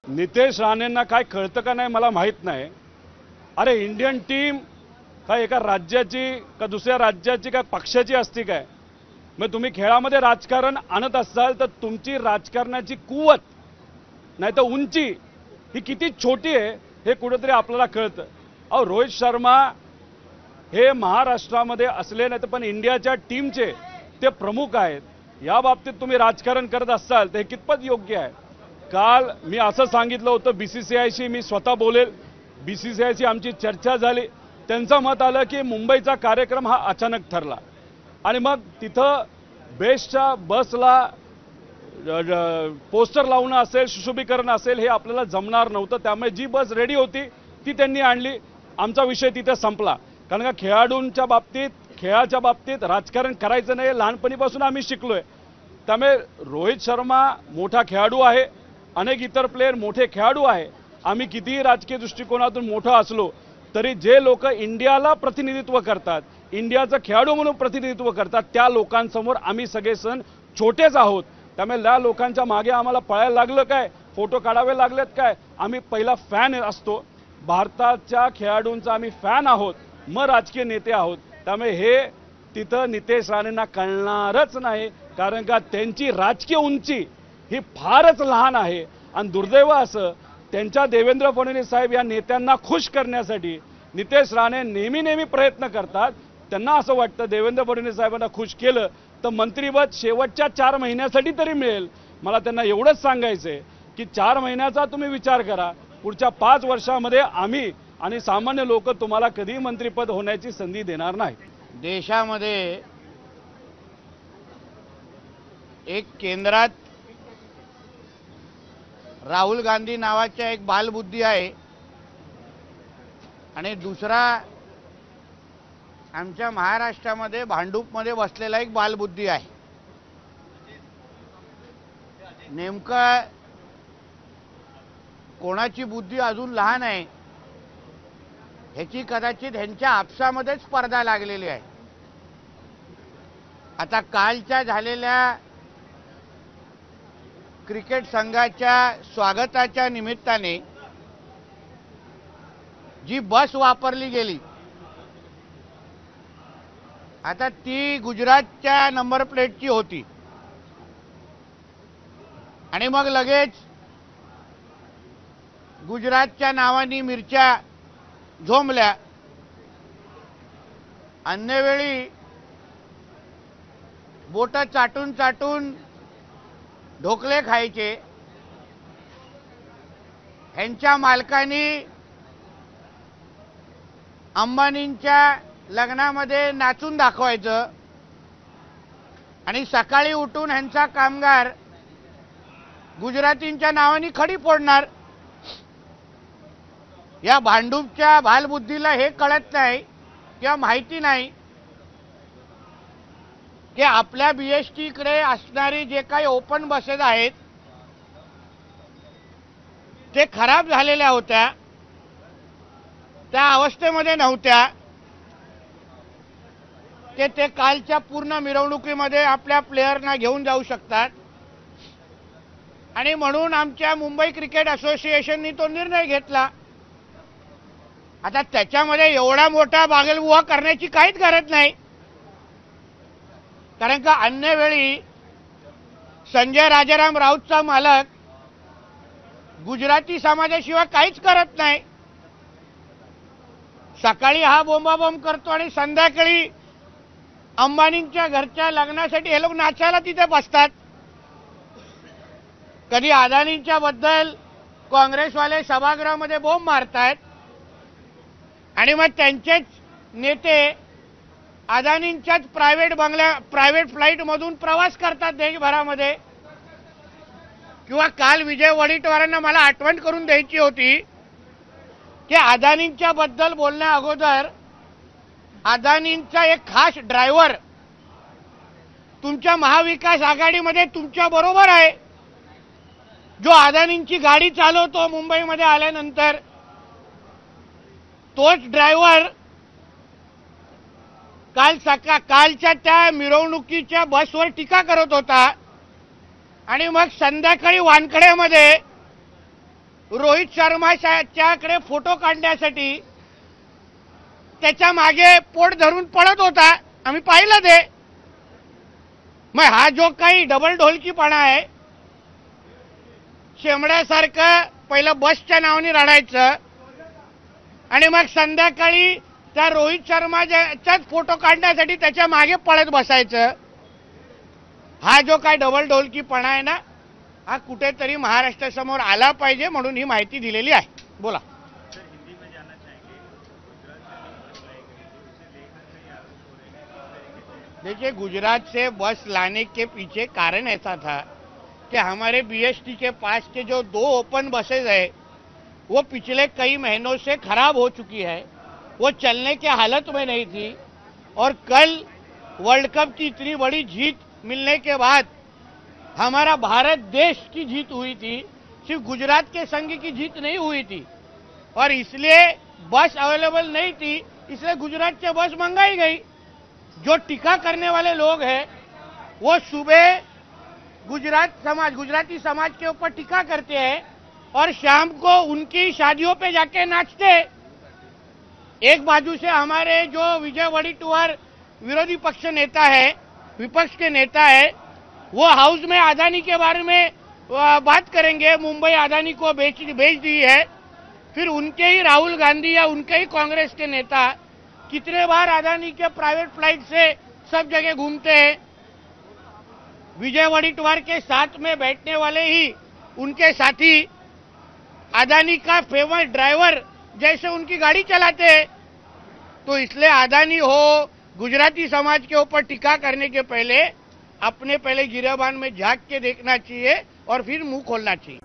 नितेश राणेंना काय कळतं का नाही मला माहित नाही। अरे इंडियन टीम काय एका राज्याची का दुसऱ्या राज्याची काय पक्षाची असती काय? मग तुम्ही खेळामध्ये राजकारण आणत असाल तर तुमची राजकारणाची कुवत नाही तर उंची ही किती छोटी आहे हे कुठेतरी आपल्याला कळतं। अहो रोहित शर्मा हे महाराष्ट्रामध्ये असले नाही तर पण इंडियाच्या टीमचे ते प्रमुख आहेत। या बाबतीत तुम्ही राजकारण करत असाल तर हे कितपत योग्य आहे? काल मी असं सांगितलं होतं बीसीसीआयशी मी स्वतः बोलेल, बीसीसीआयशी आमची चर्चा झाली, त्यांचं मत आलं की मुंबईचा कार्यक्रम हा अचानक ठरला आणि मग तिथं बेस्टच्या बसला पोस्टर लावणं असेल सुशोभीकरण असेल हे आपल्याला जमणार नव्हतं, त्यामुळे जी बस रेडी होती ती त्यांनी आणली। आमचा विषय तिथे संपला, कारण का खेळाडूंच्या बाबतीत खेळाच्या बाबतीत राजकारण करायचं नाही लहानपणीपासून आम्ही शिकलोय। त्यामुळे रोहित शर्मा मोठा खेळाडू आहे, अनेक इतर प्लेयर मोठे खेळाडू आहे। आम्ही कितीही राजकीय दृष्टिकोनातून मोठं असलो तरी जे लोक इंडियाला प्रतिनिधित्व करतात, इंडियाचं खेळाडू म्हणून प्रतिनिधित्व करतात त्या लोकांसमोर आम्ही सगळे सण छोटेच आहोत। त्यामुळे त्या लोकांच्या मागे आम्हाला पळायला लागलं काय, फोटो काढावे लागलेत काय? आम्ही पहिला फॅन असतो, भारताच्या खेळाडूंचा आम्ही फॅन आहोत, मग राजकीय नेते आहोत। त्यामुळे हे तिथं नितेश राणेंना कळणारच नाही, कारण का त्यांची राजकीय उंची ही फारच लहान आहे। आणि दुर्दैव असं त्यांच्या देवेंद्र फडणवीस साहेब या नेत्यांना खुश करण्यासाठी नितेश राणे नेहमी प्रयत्न करतात। त्यांना असं वाटतं देवेंद्र फडणवीस साहेबांना खुश केलं तर मंत्रिपद शेवटच्या 4 महिन्यासाठी तरी मिळेल। मला त्यांना एवढंच सांगायचंय की 4 महिन्याचा तुम्ही विचार करा, पुढच्या 5 वर्षामध्ये आम्ही आणि सामान्य लोक तुम्हाला कधी मंत्रिपद होण्याची संधी देणार नाही। देशामध्ये एक केंद्रात राहुल गांधी नावाचा एक बालबुद्धी आहे आणि दुसरा आमच्या महाराष्ट्रामध्ये भांडूपमध्ये बसलेला एक बालबुद्धी आहे। नेमका कोणाची बुद्धी अजून लहान आहे ह्याची कदाचित ह्यांच्या आपसामध्ये स्पर्धा लागलेली आहे। आता कालच्या झालेल्या क्रिकेट संघाच्या स्वागताच्या निमित्ताने जी बस वापरली गेली आता ती गुजरातच्या नंबर प्लेटची होती आणि मग लगेच गुजरातच्या नावाने मिरच्या झोंबल्या। अन्य वेळी बोट चाटून चाटून ढोकले खायचे, ह्यांच्या मालकांनी अंबानींच्या लग्नामध्ये नाचून दाखवायचं आणि सकाळी उठून ह्यांचा कामगार गुजरातींच्या नावाने खडी फोडणार। या भांडूपच्या बालबुद्धीला हे कळत नाही किंवा माहिती नाही की आपल्या बीएसटी कडे असणारी जे काही ओपन बसेस आहेत ते खराब झालेल्या होत्या, त्या अवस्थेमध्ये नव्हत्या। ते कालच्या पूर्ण मिरवणुकीमध्ये आपल्या प्लेयरना घेऊन जाऊ शकतात आणि म्हणून आमच्या मुंबई क्रिकेट असोसिएशननी तो निर्णय घेतला। आता त्याच्यामध्ये एवढा मोठा बागलबुवा करण्याची काहीच गरज नाही, कारण का अन्य वेळी संजय राजाराम राऊतचा मालक गुजराती समाजाशिवाय काहीच करत नाही। सकाळी हा बोंबाबोंब करतो आणि संध्याकाळी अंबानींच्या घरच्या लग्नासाठी हे लोक नाचायला तिथे बसतात। कधी अदानींच्या बद्दल काँग्रेसवाले सभागृहामध्ये बोंब मारतात आणि मग त्यांचेच नेते अदानींच्याच प्रायव्हेट फ्लाईट मधून प्रवास करतात देशभरामध्ये। किंवा काल विजय वडेट्टीवारांना मला आठवण करून द्यायची होती की अदानींच्या बद्दल बोलण्या अगोदर अदानींचा एक खास ड्रायव्हर तुमच्या महाविकास आघाडीमध्ये तुमच्या बरोबर आहे, जो अदानींची गाडी चालवतो मुंबईमध्ये आल्यानंतर, तोच ड्रायव्हर कालच्या त्या मिरवणुकीच्या बसवर टीका करत होता आणि मग संध्याकाळी वानखड्यामध्ये रोहित शर्माच्याकडे फोटो काढण्यासाठी त्याच्या मागे पोट धरून पळत होता, आम्ही पाहिलं ते. मग हा जो काही डबल ढोलकीपणा आहे, शेमड्यासारखं पहिलं बसच्या नावाने रडायचं आणि मग संध्याकाळी त्या रोहित शर्माच्याच फोटो काढण्यासाठी त्याच्या मागे पळत बसायचं, हा जो काय डबल ढोलकीपणा आहे ना, हा कुठेतरी महाराष्ट्रासमोर आला पाहिजे म्हणून ही माहिती दिलेली आहे. बोला. देखिए, गुजरात से बस लाने के पीछे कारण ऐसा था कि हमारे बीएसटी के पास के जो 2 ओपन बसेज है वो पिछले कई महीनों से खराब हो चुकी है, वो चलने के हालत में नहीं थी. और कल वर्ल्ड कप की इतनी बड़ी जीत मिलने के बाद हमारा भारत देश की जीत हुई थी, सिर्फ गुजरात के संघ की जीत नहीं हुई थी. और इसलिए बस अवेलेबल नहीं थी, इसलिए गुजरात से बस मंगाई गई. जो टीका करने वाले लोग हैं वो सुबह गुजराती समाज के ऊपर टीका करते हैं और शाम को उनकी शादियों पे जाके नाचते. एक बाजू से हमारे जो विजय वडेट्टीवार विरोधी पक्ष नेता है, विपक्ष के नेता है, वो हाउस में अदानी के बारे में बात करेंगे, मुंबई अदानी को बेच दी है. फिर उनके ही राहुल गांधी या उनके ही कांग्रेस के नेता कितने बार अदानी के प्राइवेट फ्लाइट से सब जगह घूमते हैं. विजय वडेट्टीवार के साथ में बैठने वाले ही उनके साथी अदानी का फेमस ड्राइवर जैसे उनकी गाड़ी चलाते हैं. तो इसलिए अदानी हो, गुजराती समाज के ऊपर टीका करने के पहले अपने गिरेबान में झांक के देखना चाहिए और फिर मुंह खोलना चाहिए.